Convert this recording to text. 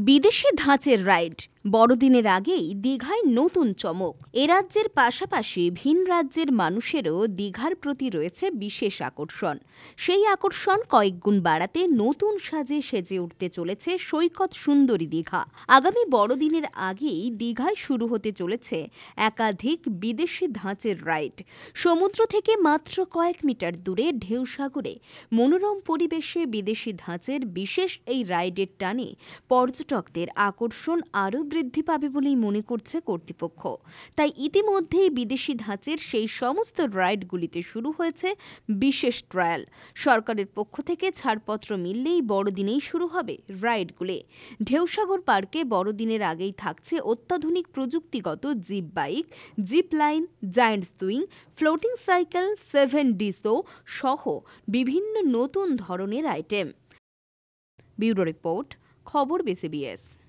বিদেশি ধাঁচের রাইড বড়দিনের আগেই দীঘায় নতুন চমক। এ রাজ্যের পাশাপাশি ভিন রাজ্যের মানুষেরও দীঘার প্রতি রয়েছে বিশেষ আকর্ষণ। সেই আকর্ষণ কয়েকগুণ বাড়াতে নতুন সাজে সেজে উঠতে চলেছে সৈকত সুন্দরী দীঘা। আগামী বড়দিনের আগেই দীঘায় শুরু হতে চলেছে একাধিক বিদেশি ধাঁচের রাইড। সমুদ্র থেকে মাত্র কয়েক মিটার দূরে ঢেউসাগরে মনোরম পরিবেশে বিদেশি ধাঁচের বিশেষ এই রাইডের টানে পর্যটকদের আকর্ষণ আরও বৃদ্ধি পাবে বলেই মনে করছে কর্তৃপক্ষ। তাই ইতিমধ্যেই বিদেশি ধাঁচের সেই সমস্ত রাইডগুলিতে শুরু হয়েছে বিশেষ ট্রায়াল। সরকারের পক্ষ থেকে ছাড়পত্র মিললেই বড়দিনেই শুরু হবে রাইডগুলি। ঢেউসাগর পার্কে বড়দিনের আগেই থাকছে অত্যাধুনিক প্রযুক্তিগত zip bike, zip line, giant swing, floating cycle, 7D show সহ বিভিন্ন নতুন ধরনের আইটেম। ব্যুরো রিপোর্ট, খবর BCBS।